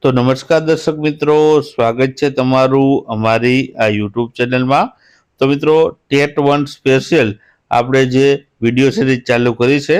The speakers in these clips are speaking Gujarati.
તો નમસ્કાર દર્શક મિત્રો, સ્વાગત છે તમારું અમારી આ યુટ્યુબ ચેનલમાં. તો મિત્રો, ટેટ 1 સ્પેશિયલ આપણે જે વિડીયો સિરીઝ ચાલુ કરી છે,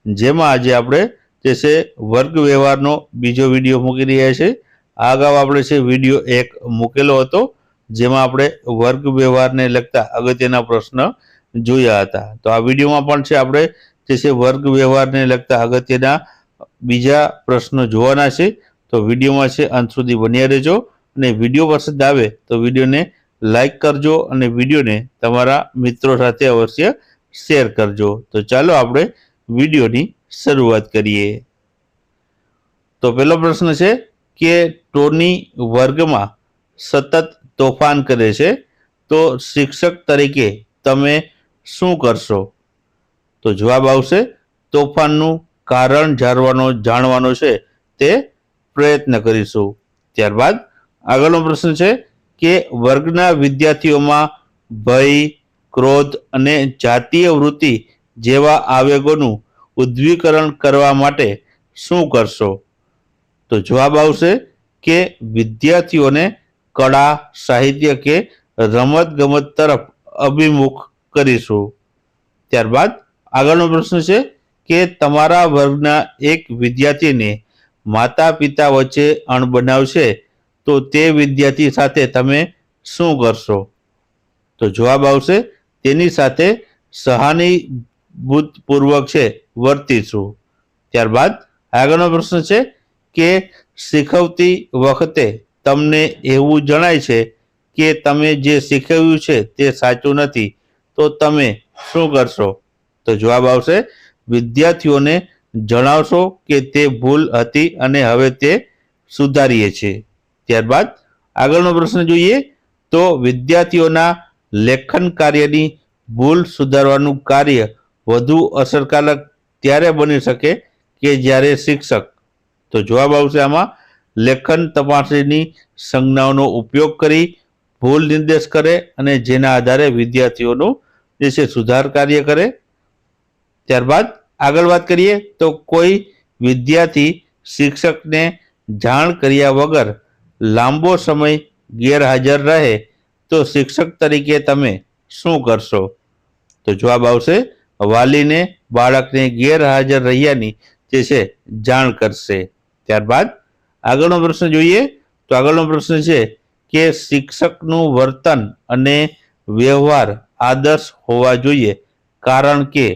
જેમાં આજે આપણે જે છે વર્ગ વ્યવહારનો બીજો વિડીયો મૂકી રહ્યા છે. આ અગાઉ આપણે છે વિડીયો 1 મૂકેલો હતો, જેમાં આપણે વર્ગ વ્યવહારને લગતા અગત્યના પ્રશ્ન જોયા હતા. તો આ વિડીયોમાં પણ છે આપણે જે છે વર્ગ વ્યવહારને લગતા અગત્યના બીજા પ્રશ્નો જોવાના છે. તો વિડીયોમાં છે અંત સુધી બન્યા રહેજો, અને વિડીયો પસંદ આવે તો વિડીયોને લાઈક કરજો અને વિડીયોને તમારા મિત્રો સાથે અવશ્ય શેર કરજો. તો ચાલો આપણે વિડીયોની શરૂઆત કરીએ. તો પહેલો પ્રશ્ન છે કે ટોની વર્ગમાં સતત તોફાન કરે છે, તો શિક્ષક તરીકે તમે શું કરશો? તો જવાબ આવશે તોફાનનું કારણ જાણવાનો છે તે પ્રયત્ન કરીશું. ત્યારબાદ આગળનો પ્રશ્ન છે કે વર્ગના વિદ્યાર્થીઓમાં ભય, ક્રોધ અને જાતીય વૃત્તિ જેવા આવેગોનું ઉદ્દીકરણ કરવા માટે શું કરશો? તો જવાબ આવશે કે વિદ્યાર્થીઓને કળા, સાહિત્ય કે રમત-ગમત તરફ અભિમુખ કરીશું. ત્યારબાદ આગળનો પ્રશ્ન છે કે તમારા વર્ગના એક વિદ્યાર્થીને માતા પિતા વચ્ચે અણબનાવ છે, તો તે વિદ્યાર્થી સાથે તમે શું કરશો? તો જવાબ આવશે તેની સાથે સહાનુભૂતિપૂર્વક છે વર્તીશું. ત્યારબાદ આગળનો પ્રશ્ન છે કે શીખવતી વખતે તમને એવું જણાય છે કે તમે જે શીખવ્યું છે તે સાચું નથી, તો તમે શું કરશો? તો જવાબ આવશે વિદ્યાર્થીઓને જણાવશો કે તે ભૂલ હતી અને હવે તે સુધારીએ છીએ. ત્યારબાદ આગળનો પ્રશ્ન જોઈએ તો વિદ્યાર્થીઓના લેખન કાર્યની ભૂલ સુધારવાનું કાર્ય વધુ અસરકારક ત્યારે બની શકે કે જ્યારે શિક્ષક, તો જવાબ આવશે આમાં લેખન તપાસણીની સંજ્ઞાઓનો ઉપયોગ કરી ભૂલ નિર્દેશ કરે અને જેના આધારે વિદ્યાર્થીઓનું જે છે સુધાર કાર્ય કરે. ત્યારબાદ આગળ વાત કરીએ તો કોઈ વિદ્યાર્થી શિક્ષકને જાણ કર્યા વગર લાંબો સમય ગેરહાજર રહે, તો શિક્ષક તરીકે તમે શું કરશો? તો જવાબ આવશે વાલીને બાળકને ગેરહાજર રહ્યાની જે છે જાણ કરશે. ત્યારબાદ આગળનો પ્રશ્ન જોઈએ તો આગળનો પ્રશ્ન છે કે શિક્ષકનું વર્તન અને વ્યવહાર આદર્શ હોવા જોઈએ, કારણ કે,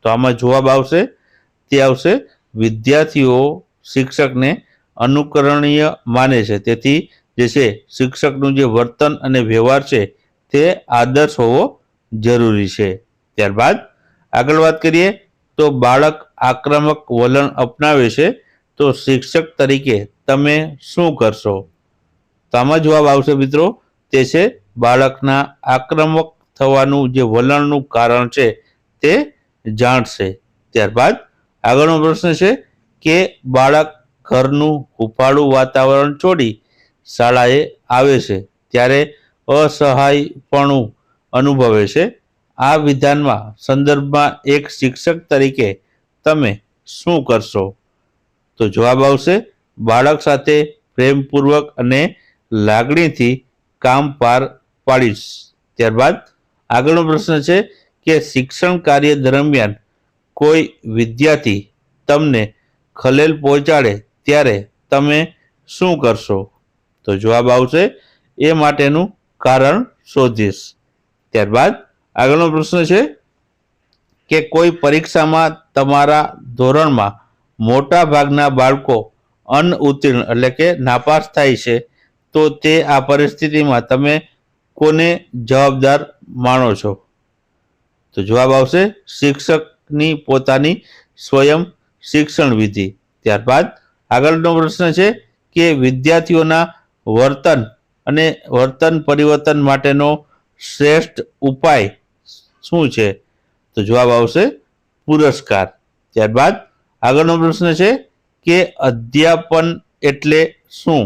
તો આમાં જવાબ આવશે તે આવશે વિદ્યાર્થીઓ શિક્ષકને અનુકરણીય માને છે, તેથી જે છે શિક્ષકનું જે વર્તન અને વ્યવહાર છે તે આદર્શ હોવો જરૂરી છે. ત્યારબાદ આગળ વાત કરીએ તો બાળક આક્રમક વલણ અપનાવે છે, તો શિક્ષક તરીકે તમે શું કરશો? તો આમાં જવાબ આવશે મિત્રો તે છે બાળકના આક્રમક થવાનું જે વલણનું કારણ છે તે જાણશે. ત્યારબાદ આગળનો પ્રશ્ન છે કે બાળક ઘરનું હૂંફાળું વાતાવરણ છોડી શાળાએ આવે છે ત્યારે અસહાયપણું અનુભવે છે. આ વિધાનમાં સંદર્ભમાં એક શિક્ષક તરીકે તમે શું કરશો? તો જવાબ આવશે બાળક સાથે પ્રેમપૂર્વક અને લાગણીથી કામ પાર પાડીશ. ત્યારબાદ આગળનો પ્રશ્ન છે કે શિક્ષણ કાર્ય દરમિયાન કોઈ વિદ્યાર્થી તમને ખલેલ પહોંચાડે ત્યારે તમે શું કરશો? તો જવાબ આવશે એ માટેનું કારણ શોધીશ. ત્યારબાદ આગળનો પ્રશ્ન છે કે કોઈ પરીક્ષામાં તમારા ધોરણમાં મોટા ભાગના બાળકો અનઉત્તીર્ણ એટલે કે નાપાસ થાય છે, તો તે આ પરિસ્થિતિમાં તમે કોને જવાબદાર માનો છો? તો જવાબ આવશે શિક્ષકની પોતાની સ્વયં શિક્ષણ વિધિ. ત્યારબાદ આગળનો પ્રશ્ન છે કે વિદ્યાર્થીઓના વર્તન પરિવર્તન માટેનો શ્રેષ્ઠ ઉપાય શું છે? તો જવાબ આવશે પુરસ્કાર. ત્યારબાદ આગળનો પ્રશ્ન છે કે અધ્યાપન એટલે શું?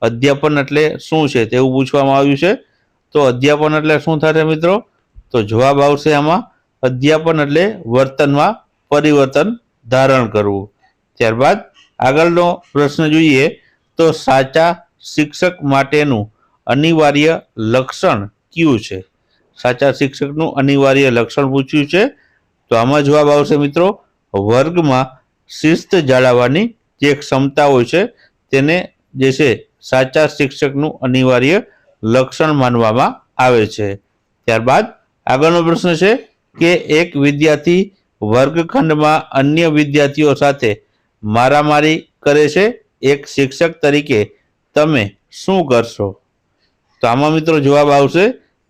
અધ્યાપન એટલે શું છે તેવું પૂછવામાં આવ્યું છે. તો અધ્યાપન એટલે શું થશે મિત્રો? તો જવાબ આવશે આમાં અધ્યાપન એટલે વર્તનમાં પરિવર્તન ધારણ કરવું. ત્યારબાદ આગળનો પ્રશ્ન જોઈએ તો સાચા શિક્ષક માટેનું અનિવાર્ય લક્ષણ કયું છે? સાચા શિક્ષકનું અનિવાર્ય લક્ષણ પૂછ્યું છે. તો આમાં જવાબ આવશે મિત્રો, વર્ગમાં શિસ્ત જાળવવાની જે ક્ષમતા હોય છે તેને જે છે સાચા શિક્ષકનું અનિવાર્ય લક્ષણ માનવામાં આવે છે. ત્યારબાદ આગળનો પ્રશ્ન છે કે એક વિદ્યાર્થી વર્ગખંડમાં અન્ય વિદ્યાર્થીઓ સાથે મારામારી કરે છે. એક શિક્ષક તરીકે તમે શું કરશો? તો આમાં મિત્રો જવાબ આવશે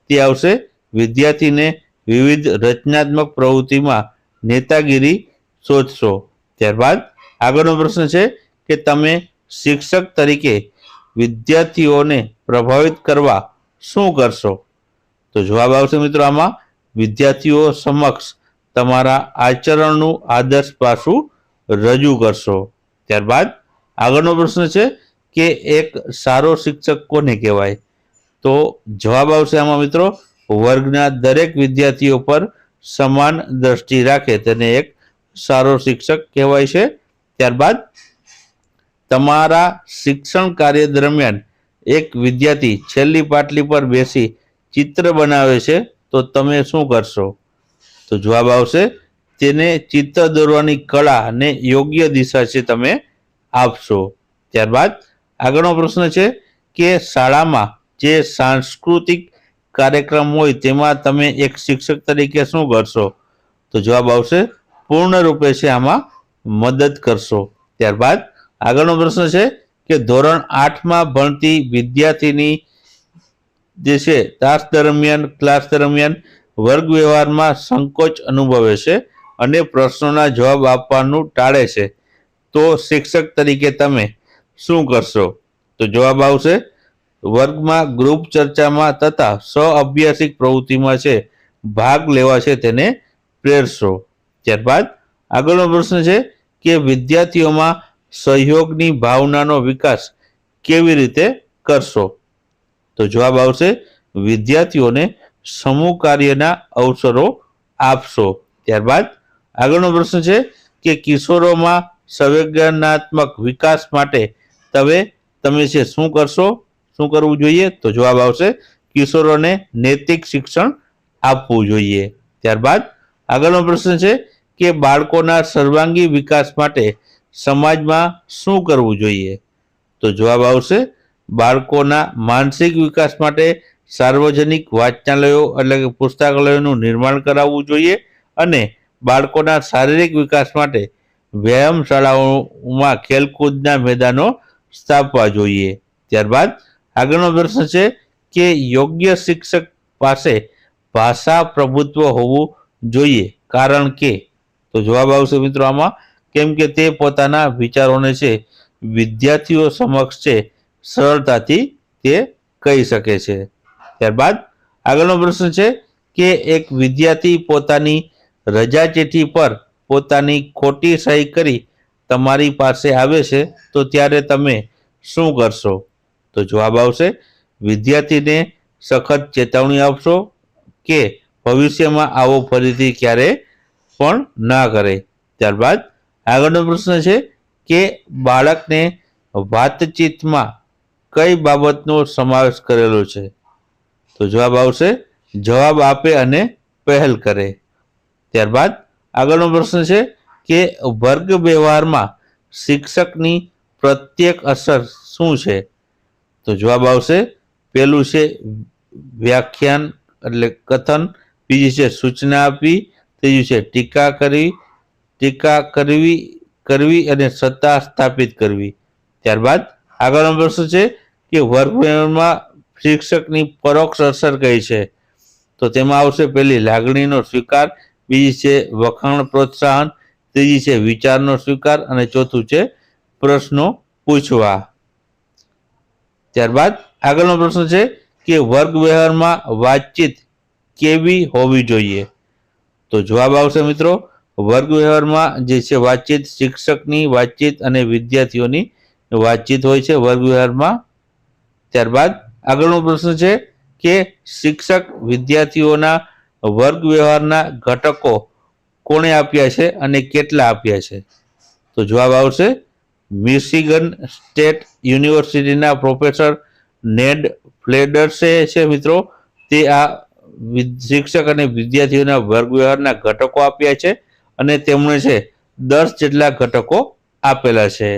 તે આવશે વિદ્યાર્થીને વિવિધ રચનાત્મક પ્રવૃત્તિમાં નેતાગીરી શોધશો. ત્યારબાદ આગળનો પ્રશ્ન છે કે તમે શિક્ષક તરીકે વિદ્યાર્થીઓને પ્રભાવિત કરવા શું કરશો? તો જવાબ આવશે મિત્રો આમાં વિદ્યાર્થીઓ સમક્ષ તમારા આચરણનું આદર્શ પાસું રજૂ કરશો. ત્યારબાદ આગળનો પ્રશ્ન છે કે એક સારો શિક્ષક કોને કહેવાય? તો જવાબ આવશે આમાં મિત્રો, વર્ગના દરેક વિદ્યાર્થીઓ પર સમાન દ્રષ્ટિ રાખે તેને એક સારો શિક્ષક કહેવાય છે. ત્યારબાદ તમારા શિક્ષણ કાર્ય દરમિયાન એક વિદ્યાર્થી છેલ્લી પાટલી પર બેસી ચિત્ર બનાવે છે તો તમે શું કરશો? તો જવાબ આવશે તેને ચિત્ર દોરવાની કળા અને યોગ્ય દિશા છે તમે આપશો. ત્યારબાદ આગળનો પ્રશ્ન છે કે શાળામાં જે સાંસ્કૃતિક કાર્યક્રમ હોય તેમાં તમે એક શિક્ષક તરીકે શું કરશો? તો જવાબ આવશે પૂર્ણ રૂપે છે આમાં મદદ કરશો. ત્યારબાદ આગળનો પ્રશ્ન છે કે ધોરણ 8માં ભણતી વિદ્યાર્થીની જે છે ક્લાસ દરમિયાન વર્ગ વ્યવહારમાં સંકોચ અનુભવે છે અને પ્રશ્નોના જવાબ આપવાનું ટાળે છે તો શિક્ષક તરીકે તમે શું કરશો? તો જવાબ આવશે વર્ગમાં ગ્રુપ ચર્ચામાં તથા સહઅભ્યાસિક પ્રવૃત્તિમાં છે ભાગ લેવા છે તેને પ્રેરશો. ત્યારબાદ આગળનો પ્રશ્ન છે કે વિદ્યાર્થીઓમાં સહયોગની ભાવનાનો વિકાસ કેવી રીતે કરશો? તો જવાબ આવશે વિદ્યાર્થીઓને સમૂહ કાર્યના અવસરો આપશો. ત્યારબાદ આગળનો પ્રશ્ન છે કે કિશોરોમાં સંવેદનાત્મક વિકાસ માટે તમે છે શું કરશો? શું કરવું જોઈએ? તો જવાબ આવશે કિશોરોને નૈતિક શિક્ષણ આપવું જોઈએ. ત્યારબાદ આગળનો પ્રશ્ન છે કે બાળકોના સર્વાંગી વિકાસ માટે સમાજમાં શું કરવું જોઈએ? તો જવાબ આવશે બાળકોના માનસિક વિકાસ માટે સાર્વજનિક વાંચનાલયો એટલે કે પુસ્તકાલયોનું નિર્માણ કરાવવું જોઈએ અને બાળકોના શારીરિક વિકાસ માટે વ્યાયામ શાળાઓમાં ખેલકૂદના મેદાનો સ્થાપવા જોઈએ. ત્યારબાદ આગળનો પ્રશ્ન છે કે યોગ્ય શિક્ષક પાસે ભાષા પ્રભુત્વ હોવું જોઈએ કારણ કે? તો જવાબ આવશે મિત્રો આમાં કેમ કે તે પોતાના વિચારોને છે વિદ્યાર્થીઓ સમક્ષ છે સરળતાથી તે કહી શકે છે. ત્યારબાદ આગળનો પ્રશ્ન છે કે એક વિદ્યાર્થી પોતાની રજા ચિઠ્ઠી પર પોતાની ખોટી સહી કરી તમારી પાસે આવે છે તો ત્યારે તમે શું કરશો? તો જવાબ આવશે વિદ્યાર્થીને સખત ચેતવણી આપશો કે ભવિષ્યમાં આવો ફરીથી ક્યારે પણ ના કરે. ત્યારબાદ આગળનો પ્રશ્ન છે કે બાળકને વાતચીતમાં કઈ બાબતનો સમાવેશ કરેલો છે? તો જવાબ આવશે જવાબ આપે અને પહેલ કરે. ત્યારબાદ આગળનો પ્રશ્ન છે કે વર્ગ વ્યવહારમાં શિક્ષકની પ્રત્યેક અસર શું છે? તો જવાબ આવશે પહેલું છે વ્યાખ્યાન એટલે કથન, બીજી છે સૂચના આપવી, ત્રીજું છે ટીકા કરવી અને સત્તા સ્થાપિત કરવી. ત્યારબાદ આગળનો પ્રશ્ન છે કે વર્ગ વ્યવહારમાં શિક્ષકની પરોક્ષ અસર કઈ છે? તો તેમાં આવશે પહેલી લાગણીનો સ્વીકાર, બીજી છે વખાણ પ્રોત્સાહન, ત્રીજી છે વિચારનો સ્વીકાર અને ચોથું છે પ્રશ્નો પૂછવા. ત્યારબાદ આગળનો પ્રશ્ન છે કે વર્ગ વ્યવહારમાં વાતચીત કેવી હોવી જોઈએ? તો જવાબ આવશે મિત્રો વર્ગ વ્યવહારમાં જે છે વાતચીત શિક્ષકની વાતચીત અને વિદ્યાર્થીઓની વાતચીત હોય છે વર્ગ વ્યવહારમાં. ત્યારબાદ આગળનો પ્રશ્ન છે કે શિક્ષક વિદ્યાર્થીઓના વર્ગ વ્યવહારના ઘટકો કોણે આપ્યા છે અને કેટલા આપ્યા છે? તો જવાબ આવશે મિશિગન સ્ટેટ યુનિવર્સિટીના પ્રોફેસર નેડ ફ્લેડર્સે છે મિત્રો તે આ શિક્ષક અને વિદ્યાર્થીઓના વર્ગ વ્યવહારના ઘટકો આપ્યા છે અને તેમણે છે 10 જેટલા ઘટકો આપેલા છે.